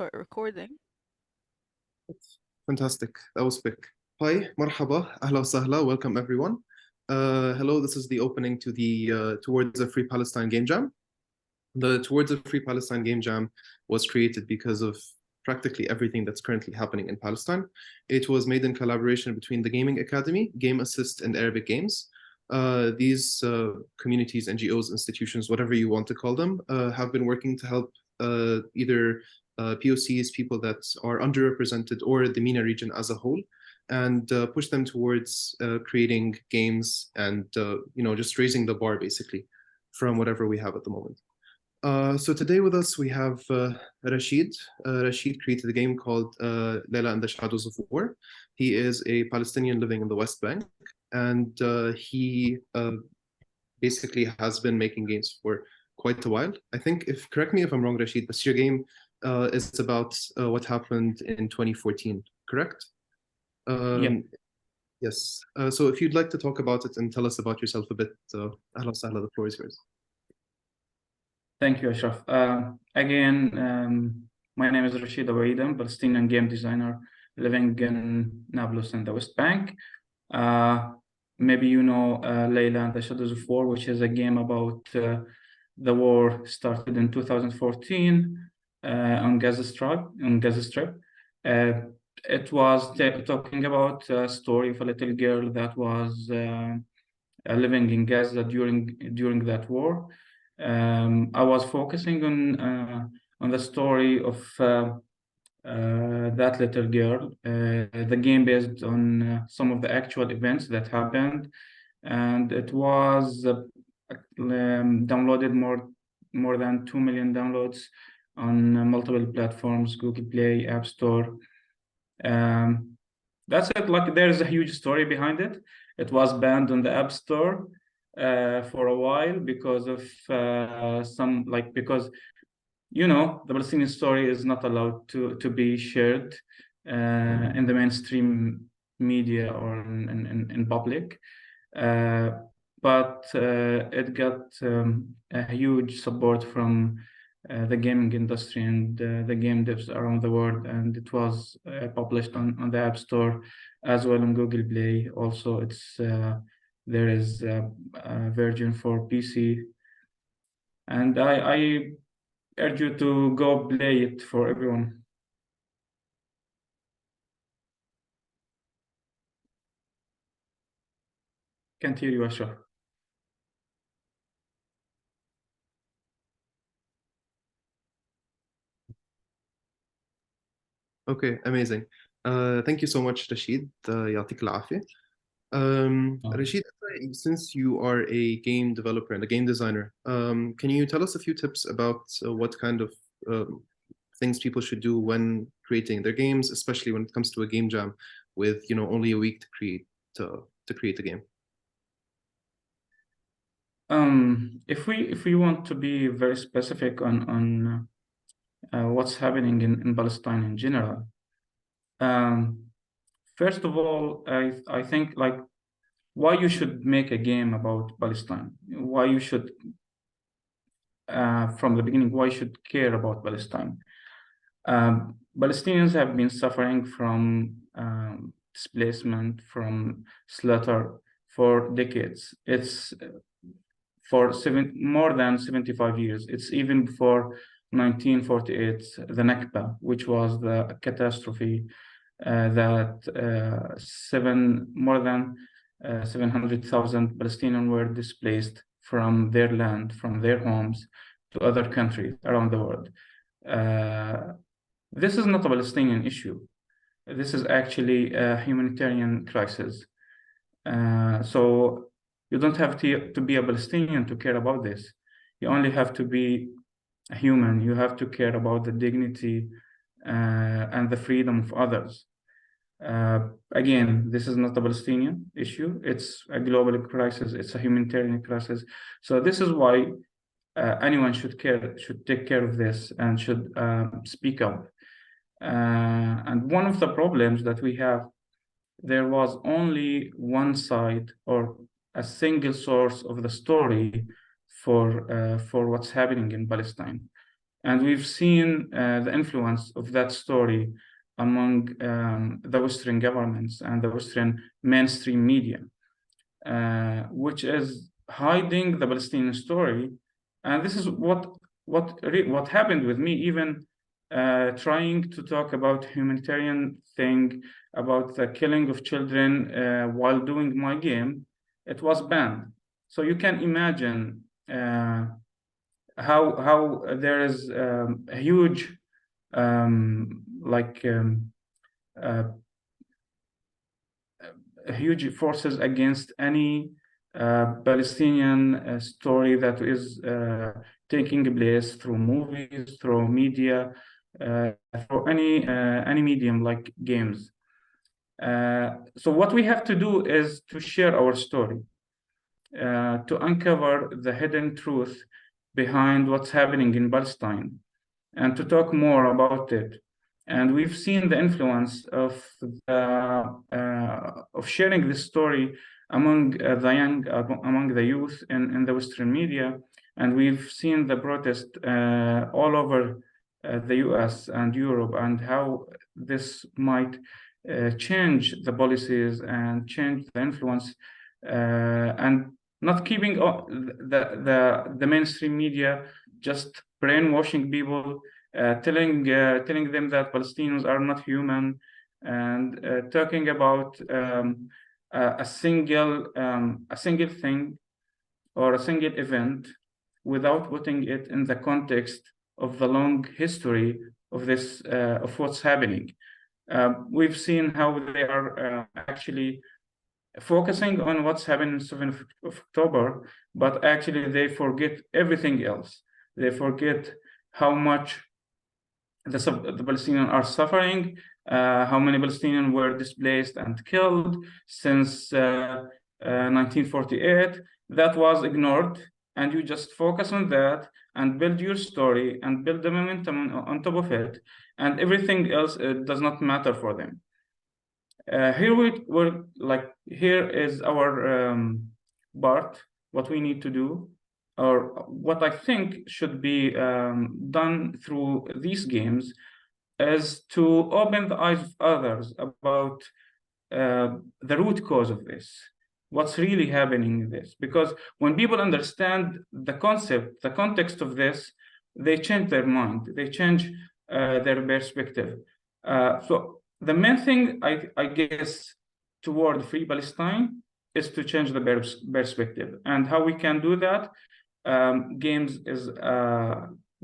start recording. Fantastic. That was quick. Hi, marhaba, ahla wa sahla, welcome everyone. Hello, this is the opening to the Towards a Free Palestine Game Jam. The Towards a Free Palestine Game Jam was created because of practically everything that's currently happening in Palestine. It was made in collaboration between the Gaming Academy, Game Assist, and Arabic Games. These communities, NGOs, institutions, whatever you want to call them, have been working to help either POCs, people that are underrepresented, or the MENA region as a whole, and push them towards creating games and just raising the bar basically from whatever we have at the moment. So today with us we have Rasheed. Rasheed created a game called Layla and the Shadows of War. He is a Palestinian living in the West Bank, and he basically has been making games for quite a while. I think, correct me if I'm wrong, Rasheed, but your game is about what happened in 2014, correct? Yeah. Yes. So if you'd like to talk about it and tell us about yourself a bit, ahla wa sahla, the floor is yours. Thank you, Ashraf. Again, my name is Rasheed Abueideh, Palestinian game designer living in Nablus in the West Bank. Maybe you know Layla and the Shadows of War, which is a game about the war started in 2014 on Gaza Strip. It was talking about a story of a little girl that was living in Gaza during that war. I was focusing on the story of that little girl. The game based on some of the actual events that happened, and it was downloaded more than 2 million downloads on multiple platforms: Google Play, App Store. That's it. Like, there's a huge story behind it. It was banned on the App Store for a while because of because the Palestinian story is not allowed to be shared in the mainstream media or in public. But it got a huge support from the gaming industry and the game devs around the world, and it was published on the App Store as well on Google Play. Also, there is a version for PC, and I urge you to go play it for everyone. Can't hear you, Ashraf. Okay, amazing. Thank you so much, Rasheed. يعطيك العافية. Rasheed, since you are a game developer and a game designer, can you tell us a few tips about what kind of things people should do when creating their games, especially when it comes to a game jam with only a week to create a game? If we want to be very specific on what's happening in Palestine in general, first of all, I think, like, why you should make a game about Palestine, why you should from the beginning, why you should care about Palestine. Palestinians have been suffering from displacement, from slaughter for decades. It's for more than 75 years. It's even before 1948, the Nakba, which was the catastrophe that more than 700,000 Palestinians were displaced from their land, from their homes, to other countries around the world. This is not a Palestinian issue. This is actually a humanitarian crisis. So you don't have to be a Palestinian to care about this. You only have to be a human. You have to care about the dignity and the freedom of others. Again, this is not a Palestinian issue. It's a global crisis. It's a humanitarian crisis. So this is why anyone should take care of this and should speak up. And one of the problems that we have, there was only one side or a single source of the story for what's happening in Palestine. And we've seen the influence of that story among the Western governments and the Western mainstream media, which is hiding the Palestinian story. And this is what happened with me, even trying to talk about humanitarian thing, about the killing of children while doing my game, it was banned. So you can imagine how there is a huge like huge forces against any Palestinian story that is taking place through movies, through media, through any medium like games. So what we have to do is to share our story, to uncover the hidden truth behind what's happening in Palestine, and to talk more about it. And we've seen the influence of sharing this story among the young, among the youth in the Western media. And we've seen the protest all over the US and Europe, and how this might change the policies and change the influence, and not keeping the mainstream media just brainwashing people, telling them that Palestinians are not human, and talking about a single thing or a single event without putting it in the context of the long history of this of what's happening. We've seen how they are actually focusing on what's happening on 7th of October, but actually they forget everything else. They forget how much the Palestinians are suffering, how many Palestinians were displaced and killed since 1948. That was ignored, and you just focus on that and build your story and build the momentum on top of it, and everything else does not matter for them. Here is our part, what we need to do, or what I think should be done through these games, is to open the eyes of others about the root cause of this, what's really happening in this. Because when people understand the concept, the context of this, they change their mind, they change their perspective. So the main thing, I guess, toward free Palestine is to change the perspective. And how we can do that, games is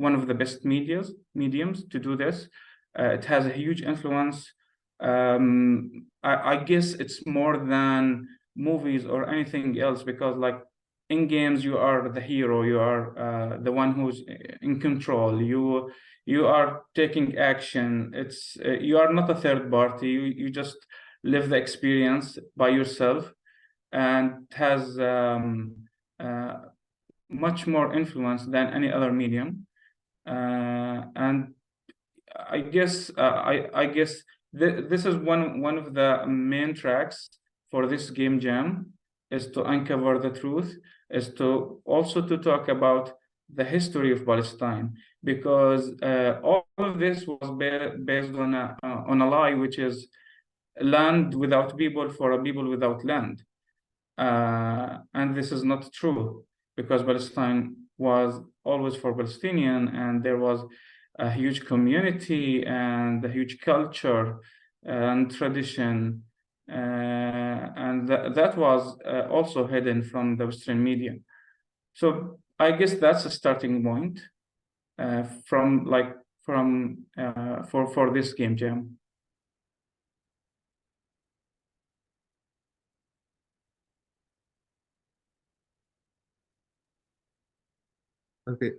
one of the best mediums to do this. It has a huge influence. I guess it's more than movies or anything else, because like in games you are the hero, you are the one who's in control, you are taking action. It's you are not a third party, you just live the experience by yourself, and it has much more influence than any other medium. And I guess this is one of the main tracks for this game jam, is to uncover the truth, is to also to talk about the history of Palestine, because all of this was based on a lie, which is land without people for a people without land. And this is not true, because Palestine was always for Palestinian, and there was a huge community and a huge culture and tradition, and that was also hidden from the Western media. So I guess that's a starting point for this game jam. Okay,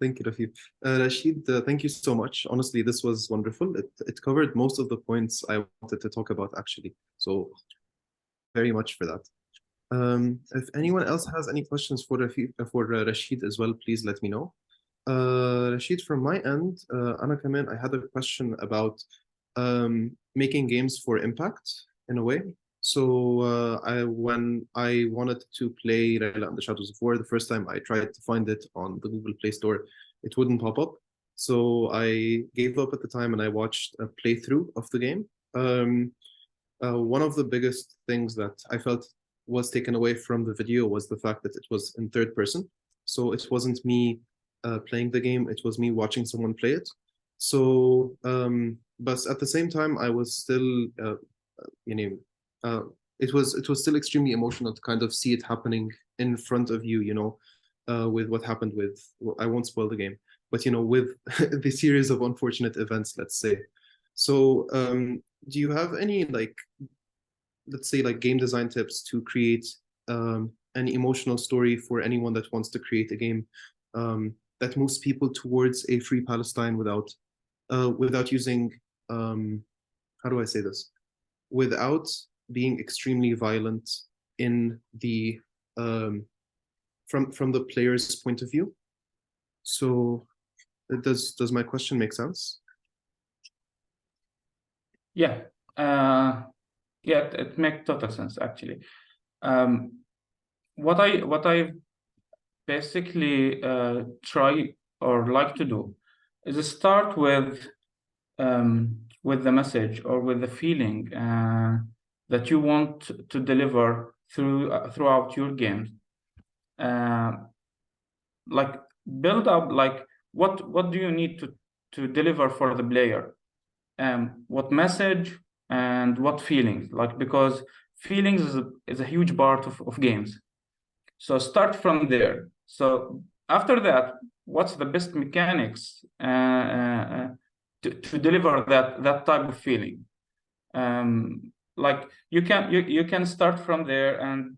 thank you, Rafid. Rashid, thank you so much. Honestly, this was wonderful. It covered most of the points I wanted to talk about, actually. So, very much for that. If anyone else has any questions for Rashid as well, please let me know. Rashid, from my end, Ana Kamen, I had a question about making games for impact in a way. So when I wanted to play Layla and the Shadows of War, the first time I tried to find it on the Google Play Store, it wouldn't pop up. So I gave up at the time and I watched a playthrough of the game. One of the biggest things that I felt was taken away from the video was the fact that it was in third person. So it wasn't me playing the game, it was me watching someone play it. So, but at the same time, I was still, you know, it was still extremely emotional to kind of see it happening in front of you, with what happened with, well, I won't spoil the game, but with the series of unfortunate events, let's say. So, do you have any let's say game design tips to create an emotional story for anyone that wants to create a game that moves people towards a free Palestine without using how do I say this? Without being extremely violent in the from the player's point of view. So does my question make sense? Yeah, it makes total sense actually. What I basically try or like to do is start with the message or with the feeling that you want to deliver throughout your games. Like build up what do you need to deliver for the player, what message and what feelings, because feelings is a huge part of games. So start from there. So after that, what's the best mechanics to deliver that type of feeling? Like you can start from there and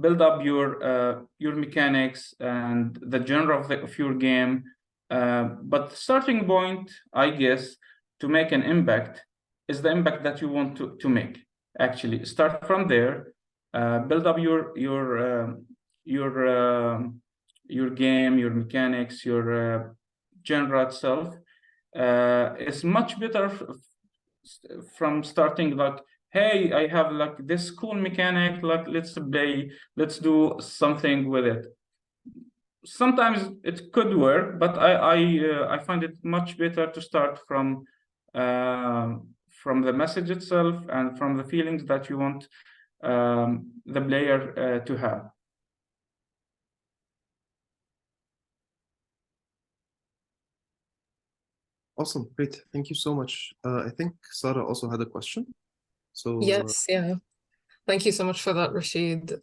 build up your mechanics and the genre of your game. But the starting point, I guess, to make an impact is the impact that you want to make. Actually, start from there, build up your game, your mechanics, your genre itself. It's much better from starting hey, I have this cool mechanic, let's do something with it. Sometimes it could work, but I find it much better to start from the message itself and from the feelings that you want the player to have. Awesome, great. Thank you so much. I think Sarah also had a question. So yes, yeah. Thank you so much for that, Rasheed.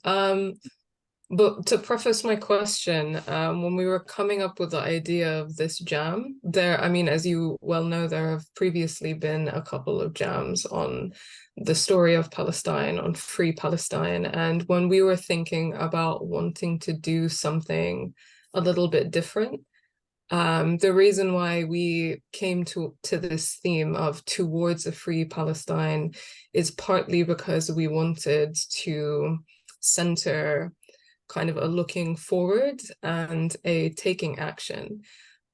But to preface my question, when we were coming up with the idea of this jam, as you well know, there have previously been a couple of jams on the story of Palestine, on Free Palestine. And when we were thinking about wanting to do something a little bit different, the reason why we came to this theme of Towards a Free Palestine is partly because we wanted to center kind of a looking forward and a taking action.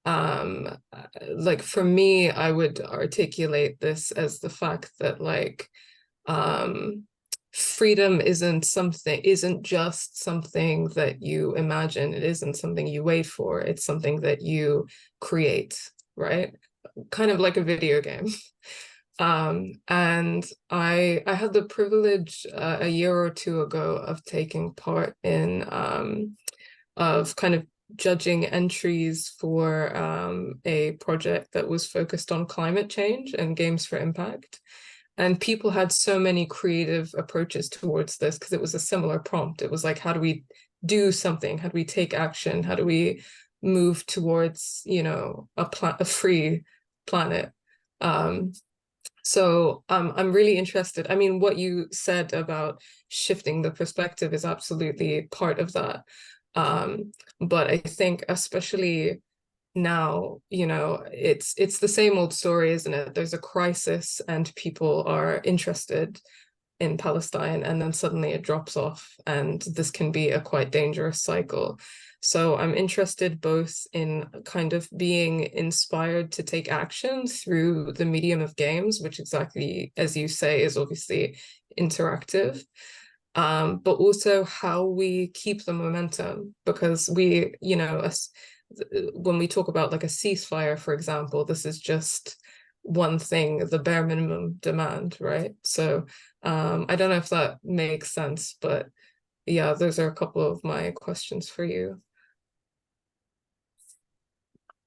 For me, I would articulate this as the fact that freedom isn't just something that you imagine. It isn't something you wait for. It's something that you create, right? Kind of like a video game. And I had the privilege a year or two ago of taking part in of kind of judging entries for a project that was focused on climate change and games for impact. And people had so many creative approaches towards this because it was a similar prompt. It was like, how do we do something? How do we take action? How do we move towards, a free planet? So I'm really interested. I mean, what you said about shifting the perspective is absolutely part of that. But I think especially now, it's the same old story, isn't it? There's a crisis and people are interested in Palestine, and then suddenly it drops off, and this can be a quite dangerous cycle. So I'm interested both in kind of being inspired to take action through the medium of games, which exactly, as you say, is obviously interactive, but also how we keep the momentum, because when we talk about like a ceasefire, for example, this is just one thing, the bare minimum demand, right? So I don't know if that makes sense, but yeah, those are a couple of my questions for you.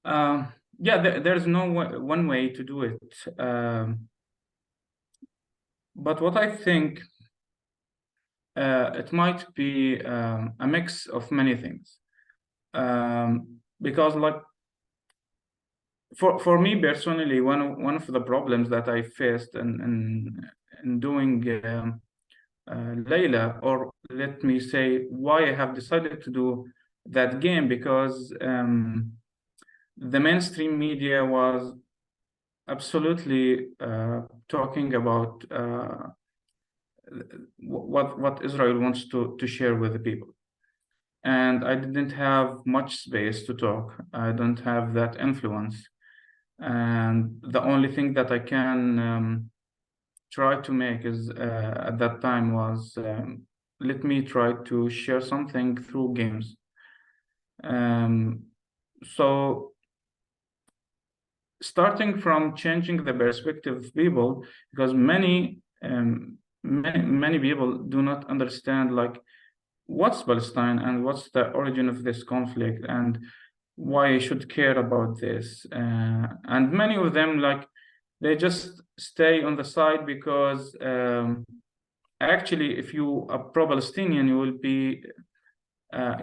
Yeah, there's no one way to do it. But what I think, it might be a mix of many things. Because like for me personally, one of the problems that I faced in doing Layla, or let me say why I have decided to do that game, because the mainstream media was absolutely talking about what Israel wants to share with the people. And I didn't have much space to talk. I don't have that influence. And the only thing that I can try to make is at that time was let me try to share something through games. So starting from changing the perspective of people, because many people do not understand like what's Palestine and what's the origin of this conflict and why I should care about this. And many of them like they just stay on the side because actually, if you are pro-Palestinian, you will be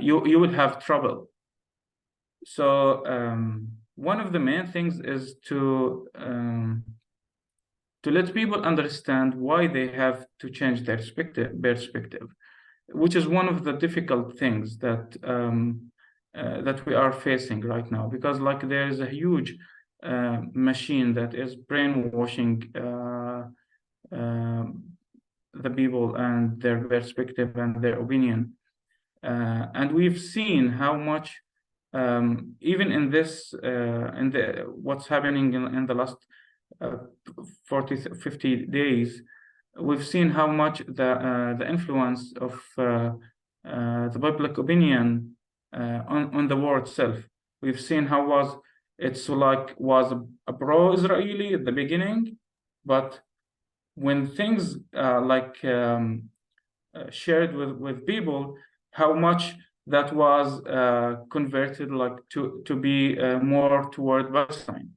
you will have trouble. So one of the main things is to let people understand why they have to change their perspective, which is one of the difficult things that that we are facing right now, because like there is a huge machine that is brainwashing the people and their perspective and their opinion. And we've seen how much, even in this, in the what's happening in the last 40, 50 days, we've seen how much the influence of the public opinion on the war itself. We've seen how was a pro-Israeli at the beginning, but when things shared with people, how much that was converted like to be more toward Palestine.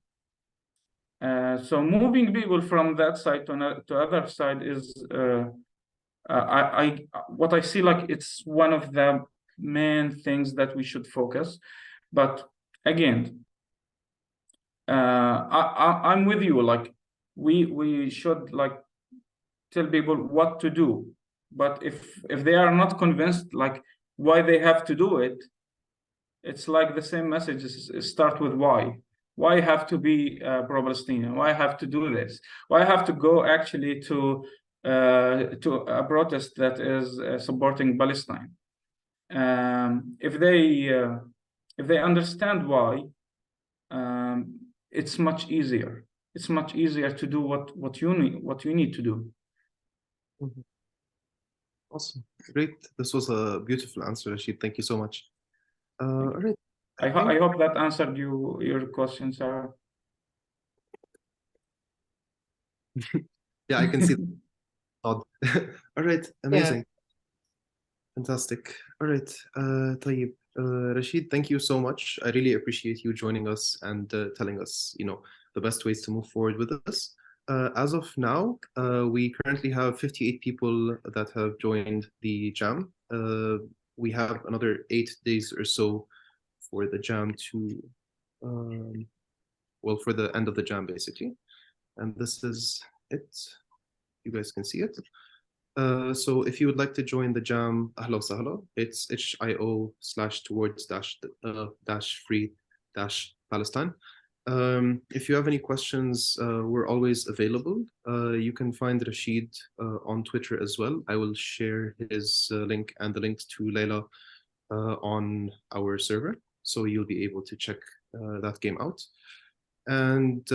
So moving people from that side to other side is what I see like it's one of the main things that we should focus. But again, I'm with you. Like we should like tell people what to do, but if they are not convinced like why they have to do it, it's like the same message start with why have to be pro-Palestinian, why have to do this, why have to go actually to a protest that is supporting Palestine. If they understand why, it's much easier. It's much easier to do what you need to do. Mhm. Awesome. Great. This was a beautiful answer, Rasheed. Thank you so much. All right. I hope that answered your question, Sarah. Yeah, I can see that. All right. Amazing. Yeah. Fantastic. All right. طيب. Rasheed, thank you so much. I really appreciate you joining us and telling us, the best ways to move forward with this. As of now, we currently have 58 people that have joined the jam. We have another 8 days or so for the jam to, well, for the end of the jam, basically. And this is it. You guys can see it. So if you would like to join the jam, ahla wa sahla, it's hio/towards-free-Palestine. If you have any questions, we're always available. You can find Rasheed on Twitter as well. I will share his link and the links to Layla on our server, so you'll be able to check that game out. And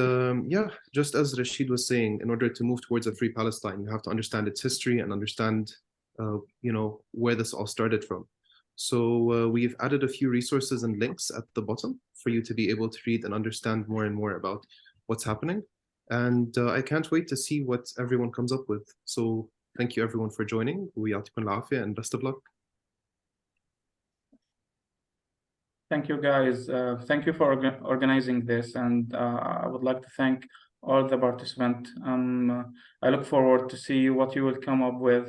yeah, just as Rasheed was saying, in order to move towards a free Palestine, you have to understand its history and understand, where this all started from. So we've added a few resources and links at the bottom for you to be able to read and understand more and more about what's happening. And I can't wait to see what everyone comes up with. So thank you everyone for joining. ويعطيكم العافية and best of luck. Thank you, guys. Thank you for organizing this, and I would like to thank all the participants. I look forward to see what you will come up with.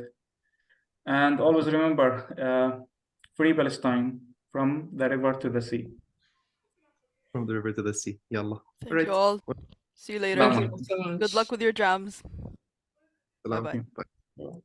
And always remember, free Palestine from the river to the sea. From the river to the sea. Yalla. Thank you all. See you later. Thank you so much. Good luck with your jams. Salam. Bye-bye. Bye.